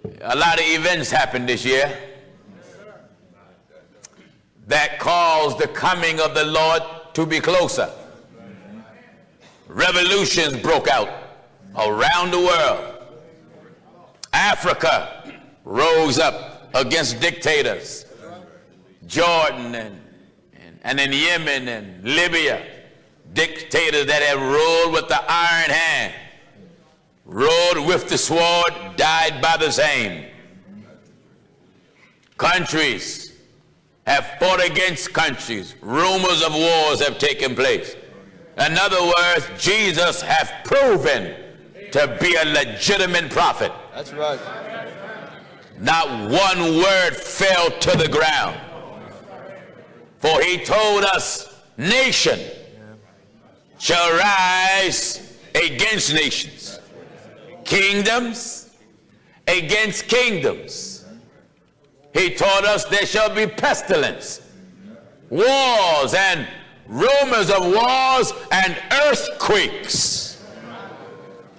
A lot of events happened this year that caused the coming of the Lord to be closer. Revolutions broke out around the world. Africa rose up against dictators. Jordan and in Yemen and Libya, dictators that have ruled with the iron hand, ruled with the sword, died by the same. Countries have fought against countries. Rumors of wars have taken place. In other words, Jesus has proven to be a legitimate prophet. That's right. Not one word fell to the ground. For he told us, nation shall rise against nations, kingdoms against kingdoms. He taught us there shall be pestilence, wars, and rumors of wars and earthquakes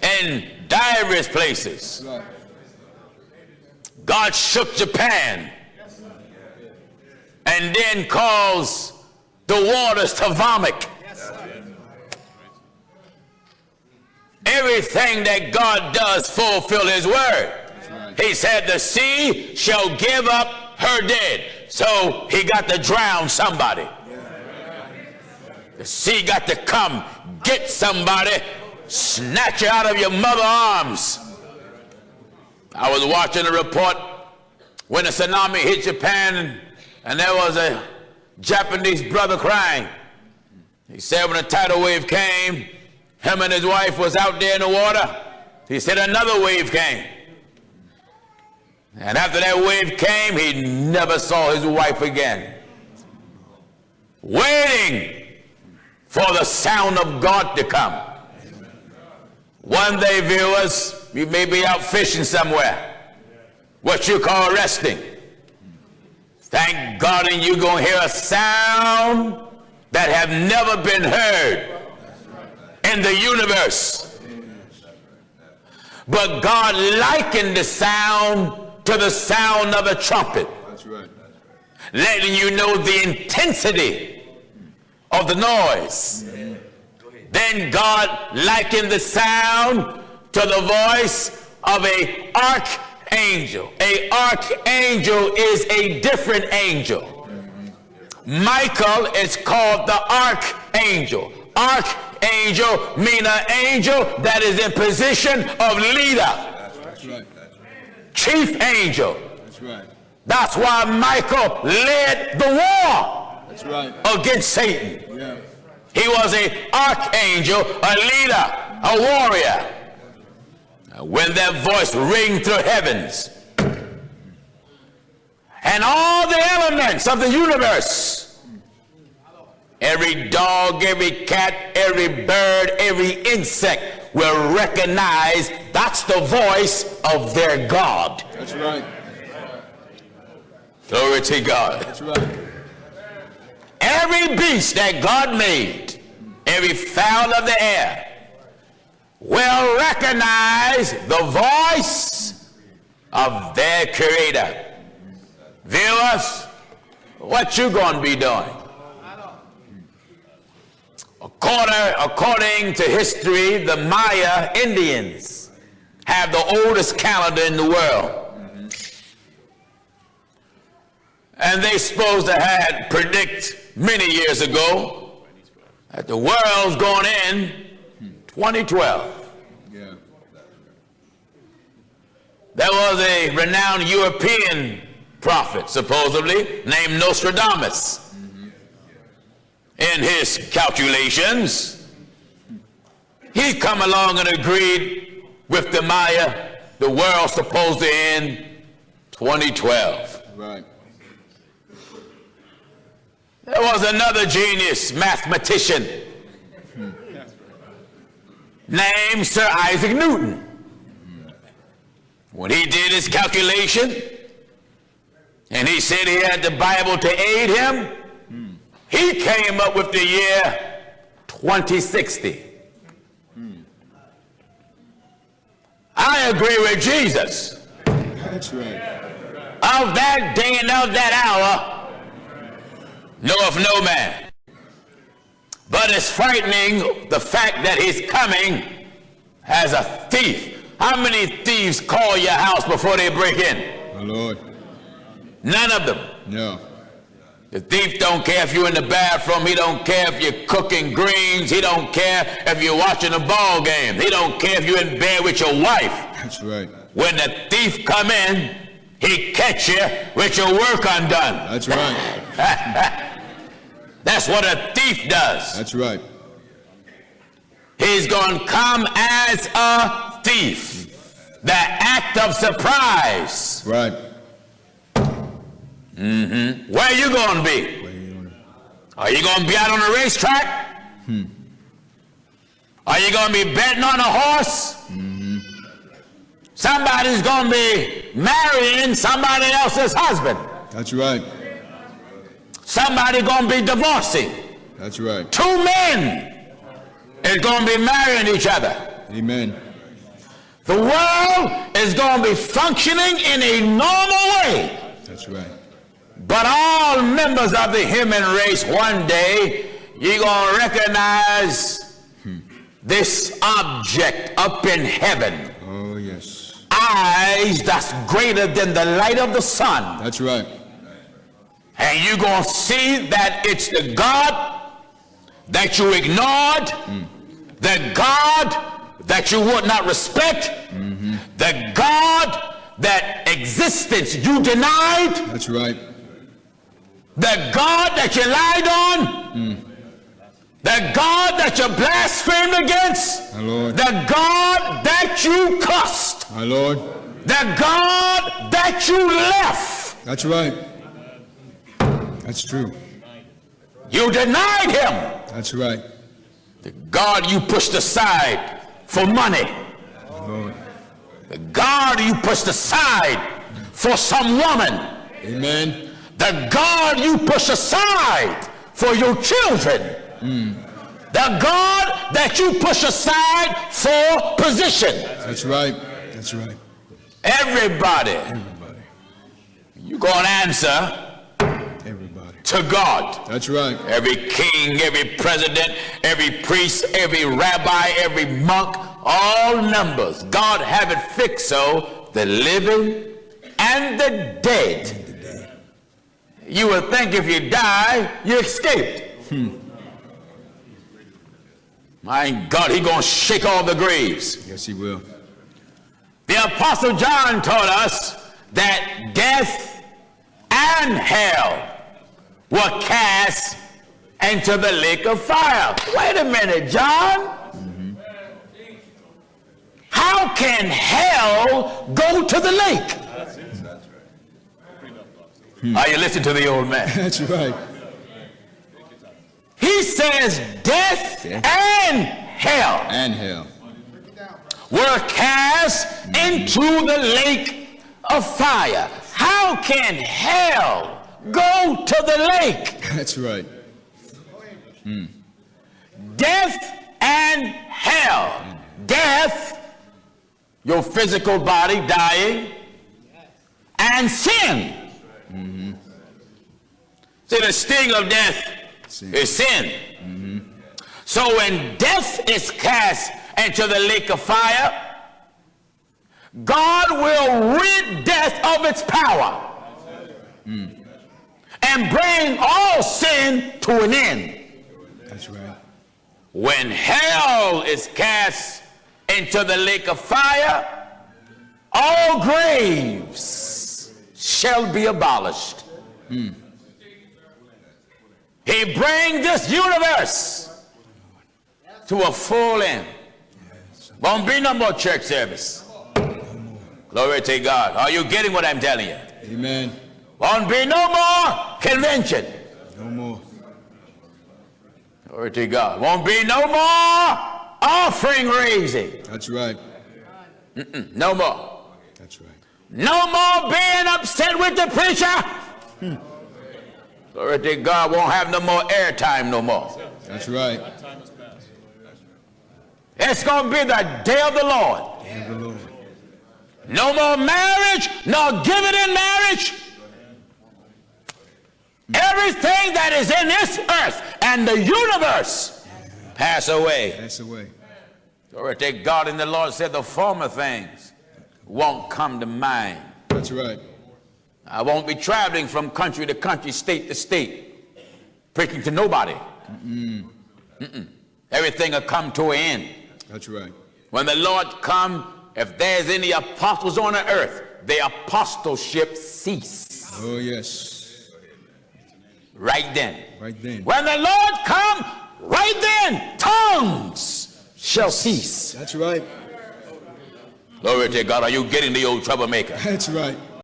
in diverse places. God shook Japan and then caused the waters to vomit. Everything that God does fulfill his word. He said the sea shall give up her dead. So he got to drown somebody. The sea got to come get somebody, snatch you out of your mother's arms. I was watching a report when a tsunami hit Japan, and there was a Japanese brother crying. He said when a tidal wave came, him and his wife was out there in the water. He said another wave came. And after that wave came, he never saw his wife again. Waiting for the sound of God to come. One day, viewers, you may be out fishing somewhere, what you call resting. Thank God, and you're going to hear a sound that have never been heard in the universe. But God likened the sound to the sound of a trumpet. That's right. Letting you know the intensity of the noise. Then God likened the sound to the voice of an archangel. An archangel is a different angel. Michael is called the archangel. Archangel means an angel that is in position of leader. That's right. Chief angel. That's right. That's why Michael led the war. That's right. Against Satan. Yeah. He was an archangel, a leader, a warrior. When that voice ring through heavens, and all the elements of the universe, every dog, every cat, every bird, every insect will recognize that's the voice of their God. That's right. Glory to God. That's right. Every beast that God made, every fowl of the air, will recognize the voice of their creator. Viewers, what you going to be doing? According to history, the Maya Indians have the oldest calendar in the world. And they supposed to had predict many years ago that the world's going in 2012. Yeah. There was a renowned European prophet, supposedly, named Nostradamus. In his calculations, he come along and agreed with the Maya, the world's supposed to end 2012. Right. There was another genius mathematician named Sir Isaac Newton. When he did his calculation, and he said he had the Bible to aid him, he came up with the year 2060. I agree with Jesus. That's right. Of that day and of that hour knoweth no man. But it's frightening the fact that he's coming as a thief. How many thieves call your house before they break in? My Lord. None of them. No. The thief don't care if you're in the bathroom. He don't care if you're cooking greens. He don't care if you're watching a ball game. He don't care if you're in bed with your wife. That's right. When the thief come in, he catch you with your work undone. That's right. That's what a thief does. That's right. He's going to come as a thief. The act of surprise. Right. Mm-hmm. Where are you going to be? Are you going to be out on the racetrack? Are you going to be betting on a horse? Somebody's going to be marrying somebody else's husband. That's right. Somebody going to be divorcing. That's right. Two men is going to be marrying each other. Amen. The world is going to be functioning in a normal way. That's right. But all members of the human race, one day, you're going to recognize this object up in heaven. Oh, yes. Eyes that's greater than the light of the sun. That's right. And you're going to see that it's the God that you ignored, the God that you would not respect, the God that existence you denied. That's right. The God that you lied on, the God that you blasphemed against, my Lord. The God that you cussed, my Lord. The God that you left. That's right. That's true. You denied him. That's right. The God you pushed aside for money. My Lord. The God you pushed aside for some woman. Amen. The God you push aside for your children. The God that you push aside for position. That's right. That's right. Everybody. You're going to answer to God. That's right. Every king, every president, every priest, every rabbi, every monk, all numbers. God have it fixed so the living and the dead. You would think if you die, you escaped. My God, he gonna shake all the graves. Yes, he will. The Apostle John taught us that death and hell were cast into the lake of fire. Wait a minute, John. How can hell go to the lake? Are you listening to the old man? That's right. He says death and hell were cast into the lake of fire. How can hell go to the lake? That's right. Death and hell. Death, your physical body dying, and sin. See, the sting of death is sin. So when death is cast into the lake of fire, God will rid death of its power and bring all sin to an end. That's right. When hell is cast into the lake of fire, all graves shall be abolished. He brings this universe to a full end. Won't be no more church service. Glory to God. Are you getting what I'm telling you? Amen. Won't be no more convention. No more. Glory to God. Won't be no more offering raising. That's right. No more. That's right. No more being upset with the preacher. Glory to God. Won't have no more airtime no more. That's right. It's going to be the day of the Lord. Day of the Lord. No more marriage, nor giving in marriage. Everything that is in this earth and the universe pass away. Pass away. Glory to God. And the Lord said the former things won't come to mind. That's right. I won't be traveling from country to country, state to state, preaching to nobody. Everything will come to an end. That's right. When the Lord come, if there's any apostles on the earth, the apostleship cease. Oh, yes. Right then. Right then. When the Lord come, right then, tongues shall cease. That's right. Glory to God. Are you getting the old troublemaker? That's right.